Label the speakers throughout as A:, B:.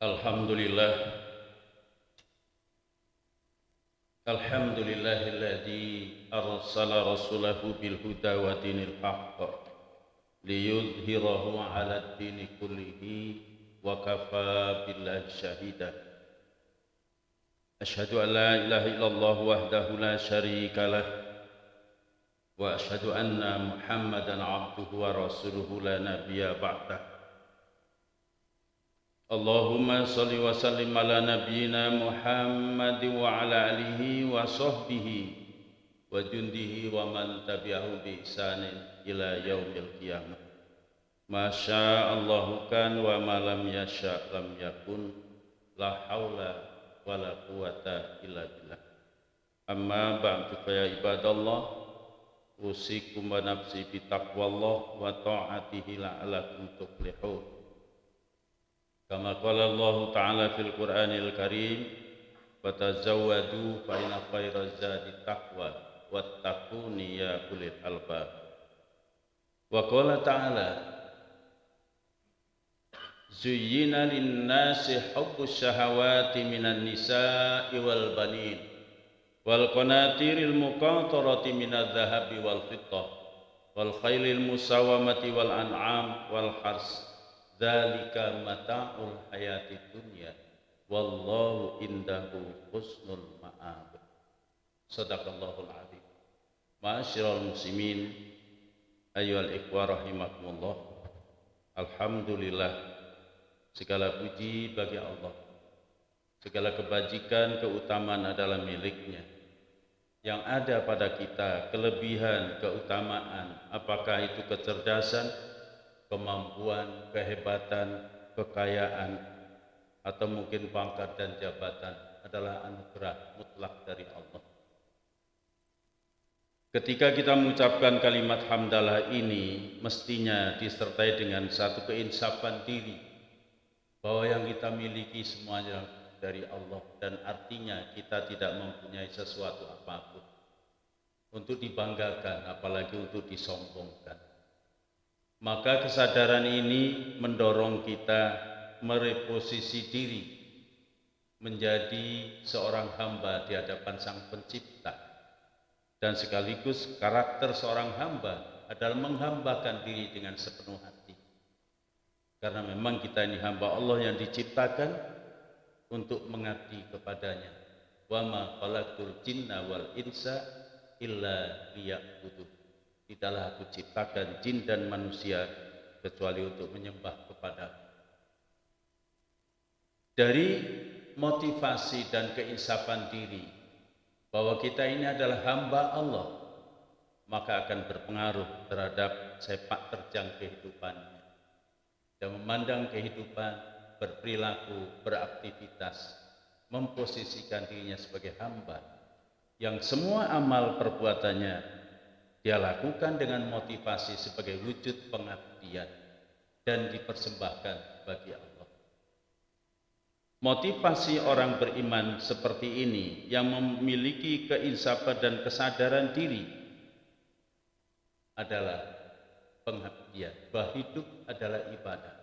A: Alhamdulillah, alhamdulillahilladzi arsala rasulahu bil huda wa dinil haqq liyudhhirahu 'ala ad-dini kullihi wa kafa billahi syahida. Asyhadu an la ilaha illallah wahdahu la syarika lah wa asyhadu anna Muhammadan 'abduhu wa rasuluhu la nabiyya ba'dah. Allahumma salli wa sallim ala nabiyyina Muhammad wa ala alihi wa sahbihi wa jundihi wa man tabi'ahu bi ihsanin ila yaumil qiyamah. Masya Allahu kan wa ma lam yasha lam yakun, la haula wa la quwata illa billah. Amma ba'du fa ya ibadallah, usikum wa nafsi bi taqwallah wa ta'atihi la'allakum tuflihun. Kama qala Allah Ta'ala fil Qur'anil Karim, fatazawwadu fa inna khairaz zadi taqwa wattaquni ya ulil albab. Wa qala Ta'ala, zuyyina lin-nasi hubbus syahawati minan nisa'i wal banin wal qanatiril muqatarati minadh dhahabi wal fiddah wal khailil musawwamati wal an'am wal hars. Dzalika mata'ul hayati dunya wallahu indahu husnul ma'ab. Shadaqallahul adzim. Ma'asyiral muslimin, ayyuhal ikhwah rahimakumullah. Alhamdulillah, segala puji bagi Allah. Segala kebajikan, keutamaan adalah miliknya. Yang ada pada kita kelebihan, keutamaan, apakah itu kecerdasan, kemampuan, kehebatan, kekayaan, atau mungkin pangkat dan jabatan, adalah anugerah mutlak dari Allah. Ketika kita mengucapkan kalimat hamdalah ini, mestinya disertai dengan satu keinsafan diri bahwa yang kita miliki semuanya dari Allah, dan artinya kita tidak mempunyai sesuatu apapun untuk dibanggakan, apalagi untuk disombongkan. Maka kesadaran ini mendorong kita mereposisi diri menjadi seorang hamba di hadapan Sang Pencipta, dan sekaligus karakter seorang hamba adalah menghambakan diri dengan sepenuh hati, karena memang kita ini hamba Allah yang diciptakan untuk mengabdi kepadanya. Wa ma khalaqtul jinna wal insa illa liya'budun. Tidaklah aku ciptakan jin dan manusia kecuali untuk menyembah kepada-Mu. Dari motivasi dan keinsafan diri bahwa kita ini adalah hamba Allah, maka akan berpengaruh terhadap sepak terjang kehidupannya, dan memandang kehidupan, berperilaku, beraktivitas, memposisikan dirinya sebagai hamba yang semua amal perbuatannya dia lakukan dengan motivasi sebagai wujud pengabdian dan dipersembahkan bagi Allah. Motivasi orang beriman seperti ini yang memiliki keinsafan dan kesadaran diri adalah pengabdian. Bahwa hidup adalah ibadah,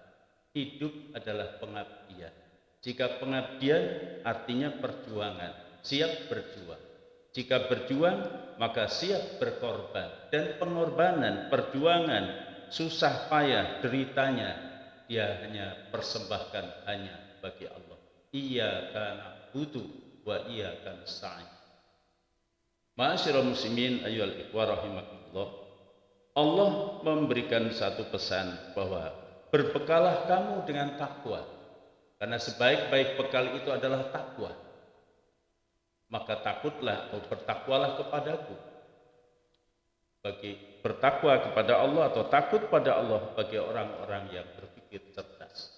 A: hidup adalah pengabdian. Jika pengabdian artinya perjuangan, siap berjuang. Jika berjuang, maka siap berkorban, dan pengorbanan, perjuangan, susah payah, deritanya, dia hanya persembahkan hanya bagi Allah. Iyyaka na'budu wa iyyaka nasta'in. Ma'asyiral muslimin, ayyuhal ikhwah rahimakumullah. Allah memberikan satu pesan bahwa berbekalah kamu dengan takwa, karena sebaik-baik bekal itu adalah takwa. Maka takutlah atau bertakwalah kepadaku. Bagi bertakwa kepada Allah atau takut pada Allah bagi orang-orang yang berpikir cerdas.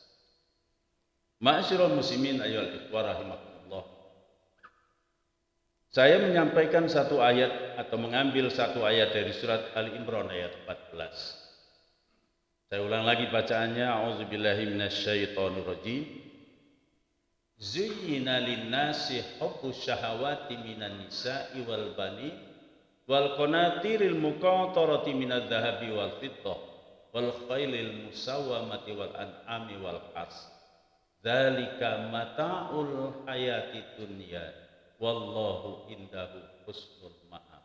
A: Ma'asyiral muslimin ayyuhal ikhwah rahimakumullah. Saya menyampaikan satu ayat atau mengambil satu ayat dari surat Ali Imran ayat 14. Saya ulang lagi bacaannya. A'udzubillahi minasyaitonir rajim. Zuyyina lin-nasi hubbus syahawati minan nisa'i wal bani wal qanatiril muqatarati minadh dhahabi wal fiddah wal khailil musawwamati wal an'ami wal hars. Dzalika mata'ul hayati dunya wallahu indahu husnul ma'ab.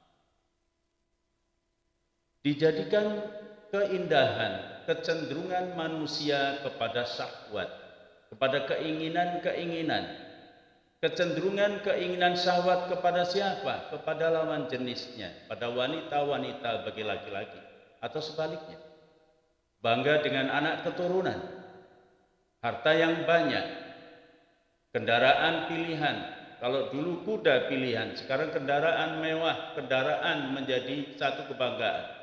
A: Dijadikan keindahan, kecenderungan manusia kepada syahwat, kepada keinginan-keinginan, kecenderungan keinginan syahwat kepada siapa? Kepada lawan jenisnya, pada wanita-wanita bagi laki-laki, atau sebaliknya. Bangga dengan anak keturunan, harta yang banyak, kendaraan pilihan. Kalau dulu kuda pilihan, sekarang kendaraan mewah, kendaraan menjadi satu kebanggaan.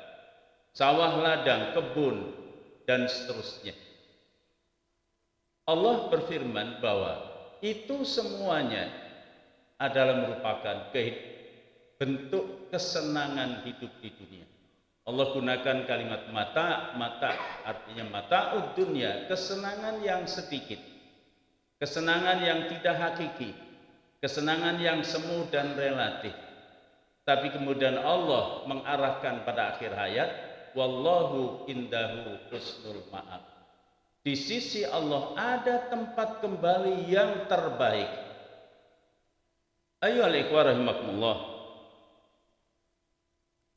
A: Sawah ladang, kebun, dan seterusnya. Allah berfirman bahwa itu semuanya adalah merupakan bentuk kesenangan hidup di dunia. Allah gunakan kalimat mata, artinya mata'ud dunya, kesenangan yang sedikit, kesenangan yang tidak hakiki, kesenangan yang semu dan relatif. Tapi kemudian Allah mengarahkan pada akhir hayat, wallahu indahu husnul ma'ab. Di sisi Allah ada tempat kembali yang terbaik. Ayyuhal ikhwah rahimakumullah.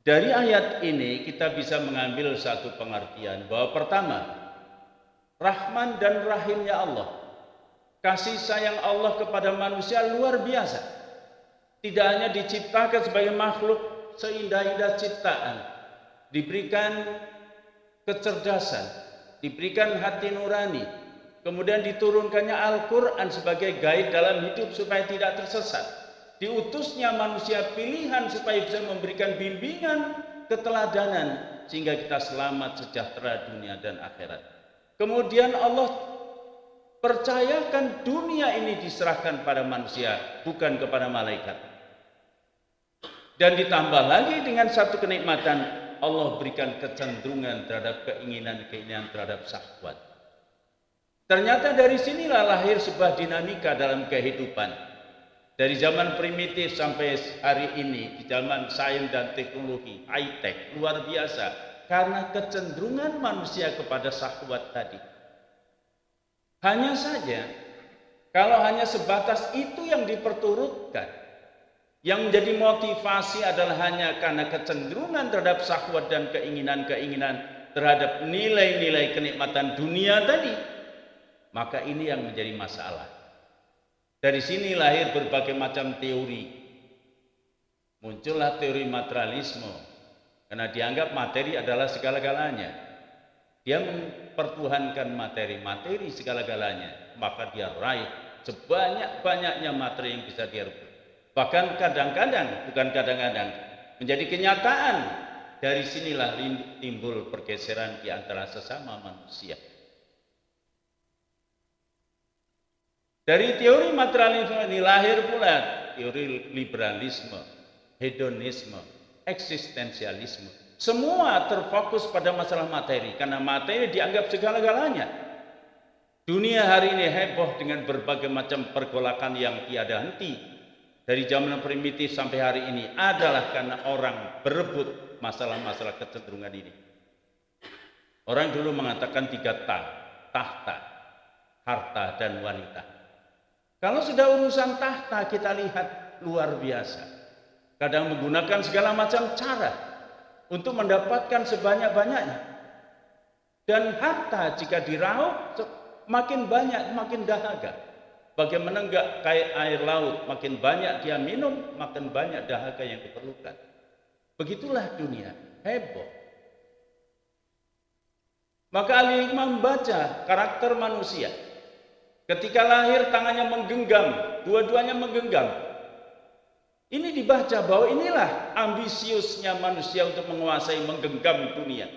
A: Dari ayat ini kita bisa mengambil satu pengertian bahwa pertama, Rahman dan Rahimnya Allah, kasih sayang Allah kepada manusia luar biasa. Tidak hanya diciptakan sebagai makhluk seindah-indah ciptaan, diberikan kecerdasan, diberikan hati nurani, kemudian diturunkannya Al-Quran sebagai guide dalam hidup supaya tidak tersesat. Diutusnya manusia pilihan supaya bisa memberikan bimbingan, keteladanan, sehingga kita selamat sejahtera dunia dan akhirat. Kemudian Allah percayakan dunia ini diserahkan pada manusia, bukan kepada malaikat. Dan ditambah lagi dengan satu kenikmatan, Allah berikan kecenderungan terhadap keinginan-keinginan terhadap syahwat. Ternyata dari sinilah lahir sebuah dinamika dalam kehidupan. Dari zaman primitif sampai hari ini, di zaman sains dan teknologi, high-tech, luar biasa. Karena kecenderungan manusia kepada syahwat tadi. Hanya saja, kalau hanya sebatas itu yang diperturutkan, yang menjadi motivasi adalah hanya karena kecenderungan terhadap syahwat dan keinginan-keinginan terhadap nilai-nilai kenikmatan dunia tadi, maka ini yang menjadi masalah. Dari sini lahir berbagai macam teori. Muncullah teori materialisme, karena dianggap materi adalah segala-galanya. Dia mempertuhankan materi segala-galanya, maka dia raih sebanyak-banyaknya materi yang bisa dia rebut. Bahkan kadang-kadang, bukan kadang-kadang, menjadi kenyataan. Dari sinilah timbul pergeseran di antara sesama manusia. Dari teori materialisme ini lahir pula teori liberalisme, hedonisme, eksistensialisme. Semua terfokus pada masalah materi, karena materi dianggap segala-galanya. Dunia hari ini heboh dengan berbagai macam pergolakan yang tiada henti. Dari zaman primitif sampai hari ini adalah karena orang berebut masalah-masalah kecenderungan ini. Orang dulu mengatakan 3 tahta, harta dan wanita. Kalau sudah urusan tahta, kita lihat luar biasa. Kadang menggunakan segala macam cara untuk mendapatkan sebanyak-banyaknya. Dan harta jika diraup makin banyak, makin dahaga. Bagaimana enggak kayak air laut, makin banyak dia minum, makin banyak dahaga yang diperlukan. Begitulah dunia, heboh. Maka al-hikmah membaca karakter manusia. Ketika lahir tangannya menggenggam, dua-duanya menggenggam. Ini dibaca bahwa inilah ambisiusnya manusia untuk menguasai, menggenggam dunia.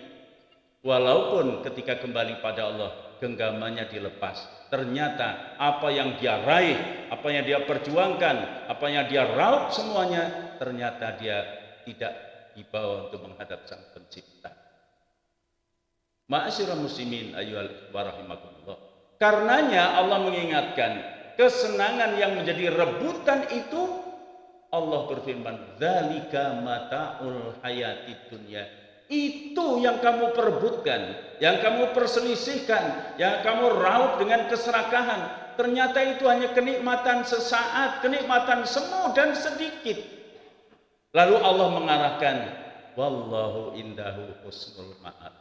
A: Walaupun ketika kembali pada Allah, genggamannya dilepas. Ternyata apa yang dia raih, apa yang dia perjuangkan, apa yang dia raup semuanya, ternyata dia tidak dibawa untuk menghadap Sang Pencipta. Ma'asyiral muslimin ayyuhal warahimakumullah. Karenanya Allah mengingatkan kesenangan yang menjadi rebutan itu, Allah berfirman, dzalika mata'ul hayatid dunya. Itu yang kamu perebutkan, yang kamu perselisihkan, yang kamu raup dengan keserakahan. ternyata itu hanya kenikmatan sesaat, kenikmatan semu dan sedikit. Lalu Allah mengarahkan, wallahu indahu husnul ma'ab.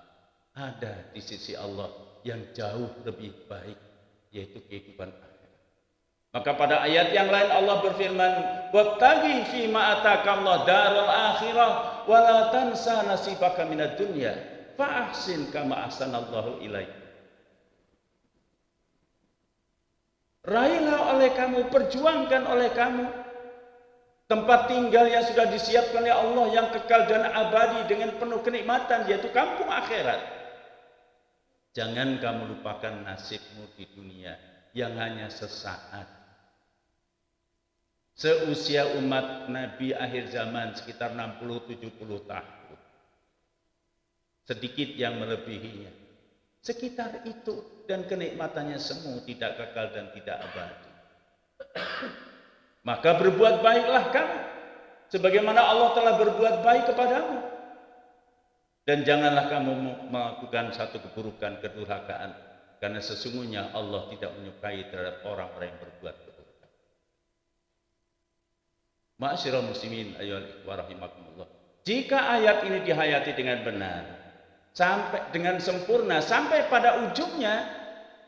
A: Ada di sisi Allah yang jauh lebih baik, yaitu kehidupan akhirat. Maka pada ayat yang lain Allah berfirman, wabtaghi fi ma atakallahu darul akhirah wa la tansa nasibaka minad dunya fa ahsin kama ahsanallahu ilaik. Raihlah oleh kamu, perjuangkan oleh kamu tempat tinggal yang sudah disiapkan oleh Allah yang kekal dan abadi dengan penuh kenikmatan, yaitu kampung akhirat. Jangan kamu lupakan nasibmu di dunia yang hanya sesaat. Seusia umat Nabi akhir zaman sekitar 60-70 tahun. Sedikit yang melebihinya. Sekitar itu, dan kenikmatannya semu, tidak kekal dan tidak abadi. Maka berbuat baiklah kamu sebagaimana Allah telah berbuat baik kepadamu. Dan janganlah kamu melakukan satu keburukan, kedurhakaan, karena sesungguhnya Allah tidak menyukai terhadap orang-orang yang berbuat keburukan. Ma'asyiral muslimin ayyuhal ikhwah rahimakumullah. Jika ayat ini dihayati dengan benar, sampai dengan sempurna, sampai pada ujungnya,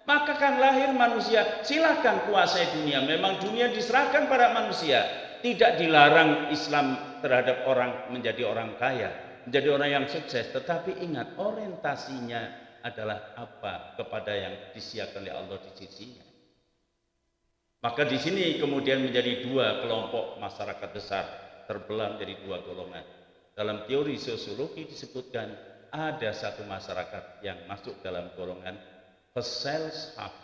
A: maka kan lahir manusia. Silakan kuasai dunia. Memang dunia diserahkan pada manusia. Tidak dilarang Islam terhadap orang menjadi orang kaya, menjadi orang yang sukses. Tetapi ingat, orientasinya adalah apa kepada yang disiapkan oleh Allah di sisinya. Maka di sini kemudian menjadi dua kelompok masyarakat besar, terbelah menjadi dua golongan. Dalam teori sosiologi disebutkan ada satu masyarakat yang masuk dalam golongan Gesellschaft,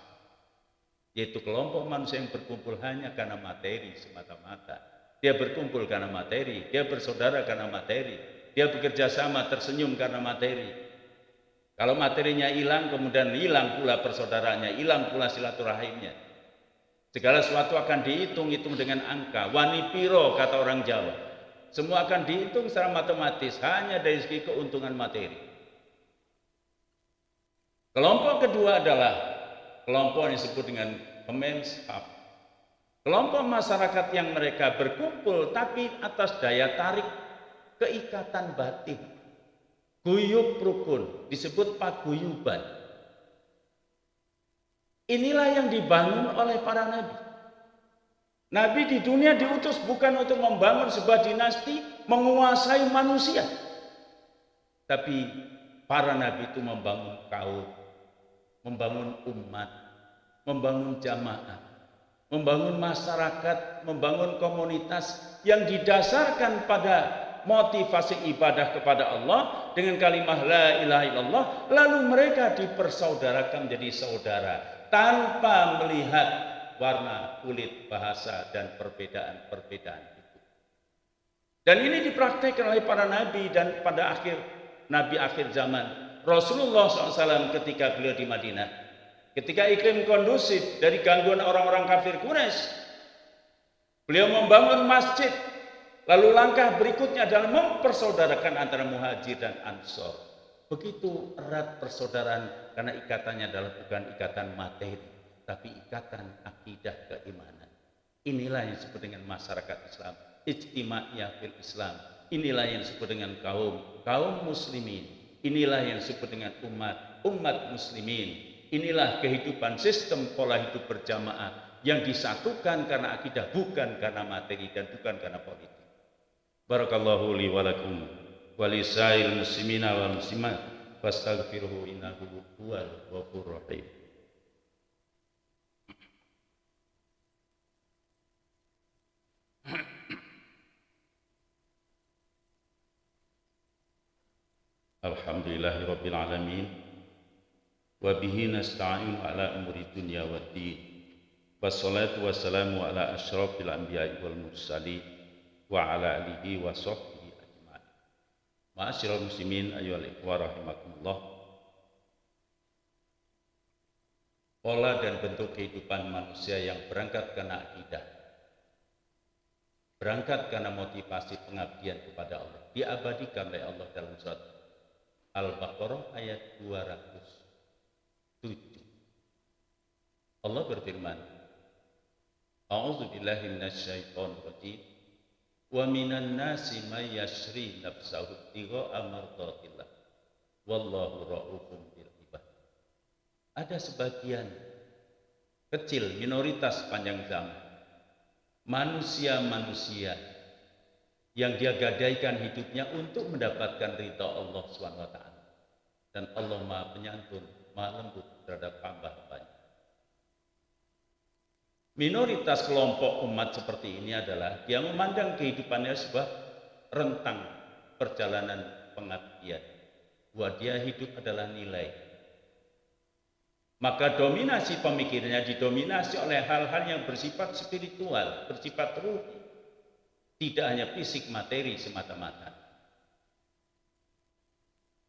A: yaitu kelompok manusia yang berkumpul hanya karena materi semata-mata. Dia berkumpul karena materi, dia bersaudara karena materi, dia bekerja sama tersenyum karena materi. Kalau materinya hilang, kemudian hilang pula persaudaraannya, hilang pula silaturahimnya. Segala sesuatu akan dihitung-hitung dengan angka. Wani piro kata orang Jawa. Semua akan dihitung secara matematis hanya dari segi keuntungan materi. Kelompok kedua adalah kelompok yang disebut dengan Gemeinschaft. Kelompok masyarakat yang mereka berkumpul tapi atas daya tarik keikatan batin. Guyub rukun, disebut paguyuban. Inilah yang dibangun oleh para nabi. Nabi di dunia diutus bukan untuk membangun sebuah dinasti, menguasai manusia. Tapi para nabi itu membangun kaum, membangun umat, membangun jamaah, membangun masyarakat, membangun komunitas yang didasarkan pada motivasi ibadah kepada Allah dengan kalimat la ilaha illallah. Lalu mereka dipersaudarakan menjadi saudara tanpa melihat warna, kulit, bahasa, dan perbedaan-perbedaan itu. Dan ini dipraktikkan oleh para nabi. Dan pada nabi akhir zaman, Rasulullah SAW ketika beliau di Madinah, ketika iklim kondusif dari gangguan orang-orang kafir Quraisy, beliau membangun masjid. Lalu langkah berikutnya adalah mempersaudarakan antara muhajir dan ansor. Begitu erat persaudaraan, karena ikatannya adalah bukan ikatan materi, tapi ikatan akidah keimanan. Inilah yang disebut dengan masyarakat Islam, ijtimaiyah fil Islam. Inilah yang disebut dengan kaum muslimin. Inilah yang disebut dengan umat muslimin. Inilah kehidupan sistem pola hidup berjamaah yang disatukan karena akidah, bukan karena materi dan bukan karena politik. Barakallahu li wa lakum wa lisail muslimina wal muslimat fastaghfiruhu innahu huwal ghafurur rahim. Alhamdulillahirabbil alamin wa bihi nasta'inu ala umuri dunya waddin. Wassalatu wassalamu ala asyrafil anbiya'i wal mursalin wa ala alihi wa sahbihi ajma'in. Ma'asyiral muslimin ayyuhal ikhwah rahimakumullah. Pola dan bentuk kehidupan manusia yang berangkat karena akidah, berangkat karena motivasi pengabdian kepada Allah, diabadikan oleh Allah dalam surat Al-Baqarah ayat 207. Allah berfirman, A'udzu billahi minasyaitonir rajim. Wa minan nasi may yashri nafsahu ibtigha'a mardatillah. Wallahu ra'ufun bil ibad. Ada sebagian kecil minoritas sepanjang zaman manusia-manusia yang dia gadaikan hidupnya untuk mendapatkan ridha Allah Subhanahu wa taala. Dan Allah Maha Penyantun, Maha Lembut terhadap hamba-hambanya. Minoritas kelompok umat seperti ini adalah dia memandang kehidupannya sebuah rentang perjalanan pengabdian. Buat dia hidup adalah nilai. Maka dominasi pemikirannya didominasi oleh hal-hal yang bersifat spiritual, bersifat ruhi. Tidak hanya fisik materi semata-mata.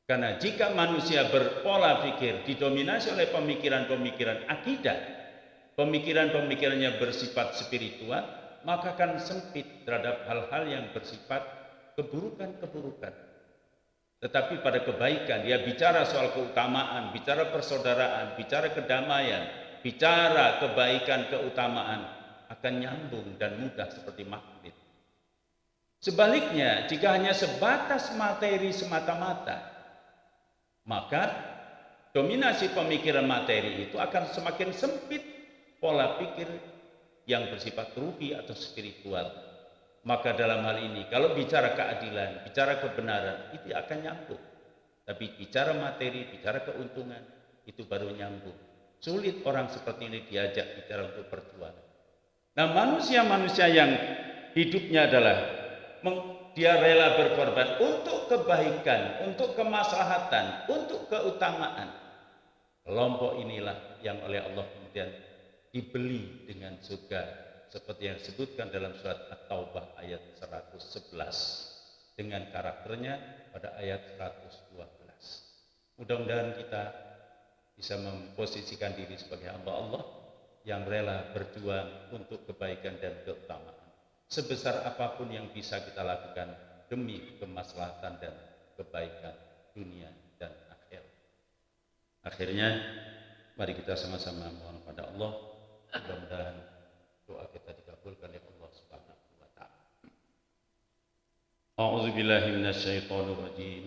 A: Karena jika manusia berpola pikir didominasi oleh pemikiran-pemikiran akidah, pemikiran-pemikirannya bersifat spiritual, maka akan sempit terhadap hal-hal yang bersifat keburukan-keburukan. Tetapi pada kebaikan, dia bicara soal keutamaan, bicara persaudaraan, bicara kedamaian, bicara kebaikan, keutamaan, akan nyambung dan mudah seperti magnet. Sebaliknya, jika hanya sebatas materi semata-mata, maka dominasi pemikiran materi itu akan semakin sempit pola pikir yang bersifat ruhi atau spiritual. Maka dalam hal ini, kalau bicara keadilan, bicara kebenaran, itu akan nyambung. Tapi bicara materi, bicara keuntungan, itu baru nyambung. Sulit orang seperti ini diajak bicara untuk perjuangan. Nah, manusia-manusia yang hidupnya adalah dia rela berkorban untuk kebaikan, untuk kemaslahatan, untuk keutamaan. Kelompok inilah yang oleh Allah kemudian dibeli dengan surga. Seperti yang disebutkan dalam surat At-Taubah ayat 111 dengan karakternya pada ayat 112. Mudah-mudahan kita bisa memposisikan diri sebagai hamba Allah yang rela berjuang untuk kebaikan dan keutamaan. Sebesar apapun yang bisa kita lakukan demi kemaslahatan dan kebaikan dunia dan akhirat. Akhirnya mari kita sama-sama mohon pada Allah, mudah-mudahan doa kita dikabulkan oleh Allah Subhanahu wa taala. A'udzu billahi minasyaitonir rajim.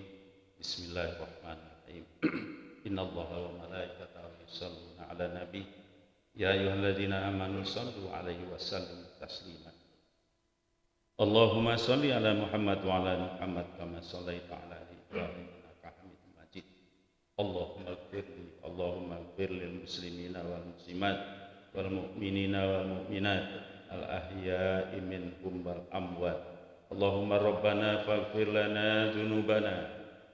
A: Bismillahirrahmanirrahim. Innallaha wa malaikatahu yusholluna 'alan nabi. Ya ayyuhalladzina amanu shallu 'alaihi wa sallimu taslima. Allahumma shalli 'ala Muhammad wa 'ala Muhammad kama shallaita 'ala Ibrahim innaka Hamidum Majid. Allahumma ighfir lil muslimina wal muslimat wal mu'minina wal mu'minat al ahya'i minhum wal amwat. Allahumma rabbana faghfir lana dzunubana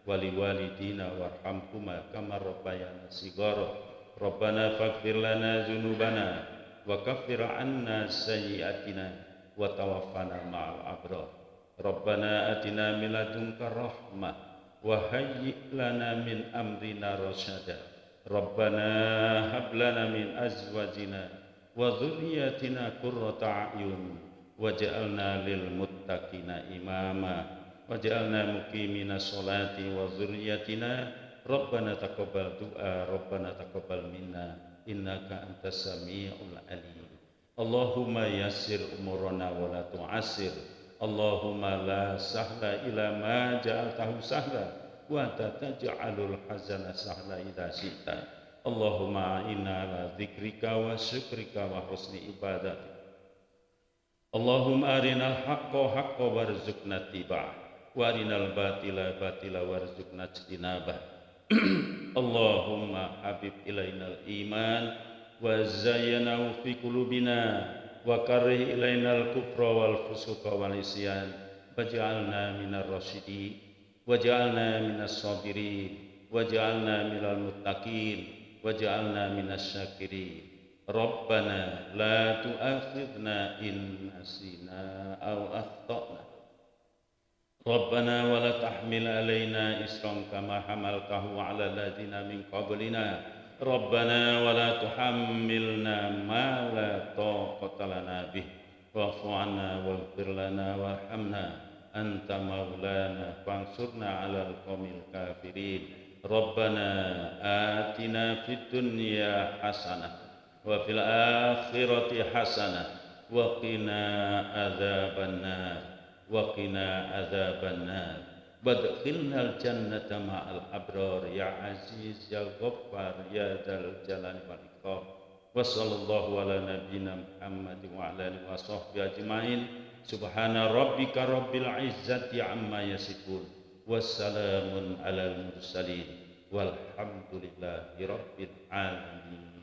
A: wa liwalidina warhamhuma kama rabbayana shighara. Rabbana faghfir lana dzunubana wa kaffir 'anna sayyi'atina wa tawaffana ma'al abrar. Rabbana atina min ladunka rahmah wa hayyi' lana min amrina rasyada. Rabbana hab lana min azwajina wa dhurriyyatina qurrata a'yun waj'alna lil muttaqina imama waj'alna muqiminas sholati wa dhurriyyatina Rabbana taqabbal du'a Rabbana taqabbal minna innaka antas samiul alim. Allahumma yassir umurana wa la tu'assir. Allahumma la sahla ila ma ja'altahu sahla wa taj'alul hazana sahla idza syi'ta. Allahumma inna ala dzikrika wa syukrika wa husni ibadatik. Allahumma arinal haqqa haqqa warzuqna tiba'ah wa arinal batila batila warzuqna ijtinabah. Allahumma habib ilainal iman wa zayyanahu fi qulubina wa karrih ilainal kufra wal fusuqa wal isyan waj'alna minar rasyidin waj'alna minas sabirin waj'alna minal muttaqin waj'alna minas syakirin. Rabbana la tu'akhidna in nasina aw akhtana. Rabbana wa la tahmil alaina isran kama hamaltahu 'ala alladziina min qablina. Rabbana wa la tuhammilna ma la taqata lana bih. Wa'fu 'anna waghfir lana warhamna anta maulana fansurna 'alal qaumil kafirin. Rabbana atina fid dunya hasanah wa fil akhirati hasanah وقنا عذاب النار وقنا عذاب النار وادخلنا الجنة مع الأبرار يا عزيز يا غفار يا ذا الجلال والإكرام وصلى الله على نبينا محمد وعلى آله وصحبه أجمعين سبحان ربك رب العزة عما يصفون والسلام على المرسلين والحمد لله رب العالمين.